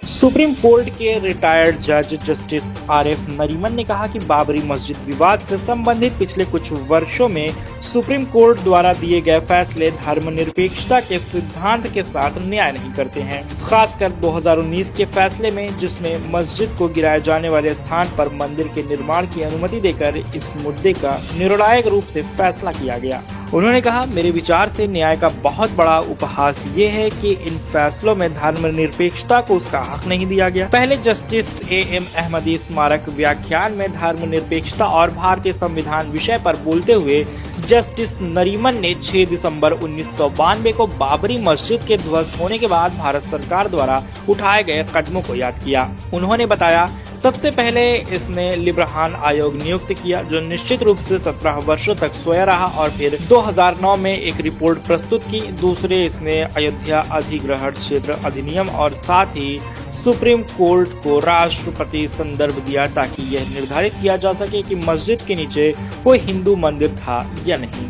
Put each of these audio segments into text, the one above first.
Supreme court के retired जज justice RF Nariman ने कहा कि बाबरी मस्जिद विवाद से संबंधित पिछले कुछ वर्षों में सुप्रीम कोर्ट द्वारा दिए गए फैसले धर्मनिरपेक्षता के सिद्धांत के साथ न्याय नहीं करते हैं। खासकर 2019 के फैसले में, जिसमें मस्जिद को गिराए जाने वाले स्थान पर मंदिर के निर्माण की अनुमति देकर इस मुद्दे का निर्णायक रूप से फैसला किया गया। उन्होंने कहा, मेरे विचार से न्याय का बहुत बड़ा उपहास ये है कि इन फैसलों में धर्मनिरपेक्षता को उसका हक नहीं दिया गया। पहले जस्टिस एएम अहमदी स्मारक व्याख्यान में धर्मनिरपेक्षता और भारतीय संविधान विषय पर बोलते हुए जस्टिस नरीमन ने 6 दिसंबर 1992 को बाबरी मस्जिद के ध्वस्त होने के बाद भारत सरकार द्वारा उठाए गए कदमों को याद किया। उन्होंने बताया, सबसे पहले इसने लिब्रहान आयोग नियुक्त किया, जो निश्चित रूप से 17 वर्षों तक सोया रहा और फिर 2009 में एक रिपोर्ट प्रस्तुत की। दूसरे, इसने अयोध्या अधिग्रहण क्षेत्र अधिनियम और साथ ही सुप्रीम कोर्ट को राष्ट्रपति संदर्भ दिया, ताकि यह निर्धारित किया जा सके कि मस्जिद के नीचे कोई हिंदू मंदिर था या नहीं।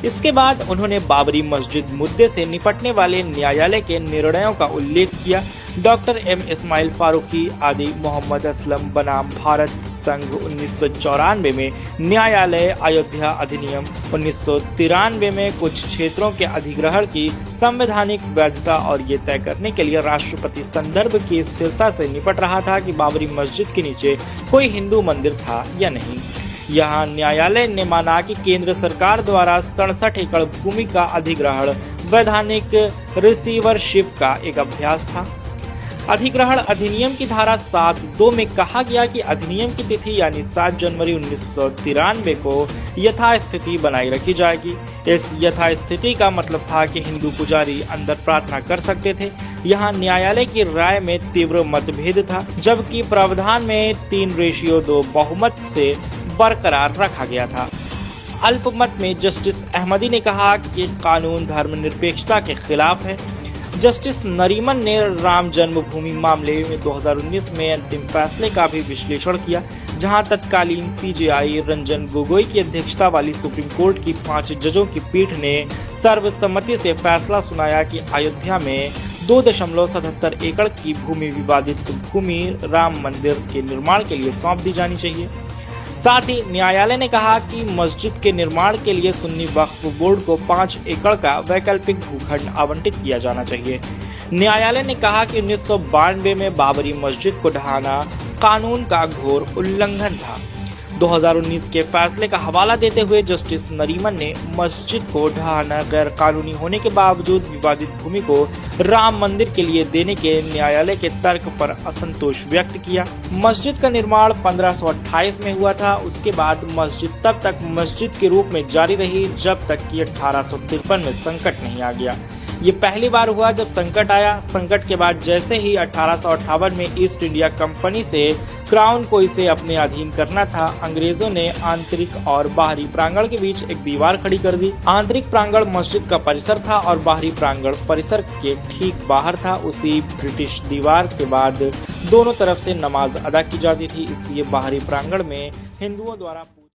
इसके बाद उन्होंने बाबरी मस्जिद मुद्दे से निपटने वाले न्यायालय के निर्णयों का उल्लेख किया। डॉक्टर एम इस्माइल फारूकी आदि मोहम्मद असलम बनाम भारत संघ 1994 में न्यायालय, अयोध्या अधिनियम 1993 में कुछ क्षेत्रों के अधिग्रहण की संवैधानिक वैधता और ये तय करने के लिए राष्ट्रपति संदर्भ की स्थिरता से निपट रहा था कि बाबरी मस्जिद के नीचे कोई हिंदू मंदिर था या नहीं। यहाँ न्यायालय ने माना कि केंद्र सरकार द्वारा 67 एकड़ भूमि का अधिग्रहण वैधानिक रिसीवरशिप का एक अभ्यास था। अधिग्रहण अधिनियम की धारा 7(2) में कहा गया कि अधिनियम की तिथि यानी 7 जनवरी 1993 को यथास्थिति बनाई रखी जाएगी। इस यथास्थिति का मतलब था कि हिंदू पुजारी अंदर प्रार्थना कर सकते थे। यहाँ न्यायालय की राय में तीव्र मतभेद था, जबकि प्रावधान में 3:2 बहुमत से बरकरार रखा गया था। अल्पमत में जस्टिस अहमदी ने कहा कि कानून धर्मनिरपेक्षता के खिलाफ है। जस्टिस नरीमन ने राम जन्मभूमि मामले में 2019 में अंतिम फैसले का भी विश्लेषण किया, जहां तत्कालीन सीजेआई रंजन गोगोई की अध्यक्षता वाली सुप्रीम कोर्ट की 5 जजों की पीठ ने सर्वसम्मति से फैसला सुनाया कि अयोध्या में 2.77 एकड़ की भूमि विवादित भूमि राम मंदिर के निर्माण के लिए सौंप दी जानी चाहिए। साथ ही न्यायालय ने कहा कि मस्जिद के निर्माण के लिए सुन्नी वक्फ बोर्ड को 5 एकड़ का वैकल्पिक भूखंड आवंटित किया जाना चाहिए। न्यायालय ने कहा कि 1992 में बाबरी मस्जिद को ढहाना कानून का घोर उल्लंघन था। 2019 के फैसले का हवाला देते हुए जस्टिस नरीमन ने मस्जिद को ढहाना गैर कानूनी होने के बावजूद विवादित भूमि को राम मंदिर के लिए देने के न्यायालय के तर्क पर असंतोष व्यक्त किया। मस्जिद का निर्माण 1528 में हुआ था। उसके बाद मस्जिद तब तक मस्जिद के रूप में जारी रही जब तक कि 1853 में संकट नहीं आ गया। ये पहली बार हुआ जब संकट आया। संकट के बाद जैसे ही 1858 में ईस्ट इंडिया कंपनी से क्राउन को इसे अपने अधीन करना था, अंग्रेजों ने आंतरिक और बाहरी प्रांगण के बीच एक दीवार खड़ी कर दी। आंतरिक प्रांगण मस्जिद का परिसर था और बाहरी प्रांगण परिसर के ठीक बाहर था। उसी ब्रिटिश दीवार के बाद दोनों तरफ से नमाज अदा की जाती थी, इसलिए बाहरी प्रांगण में हिंदुओं द्वारा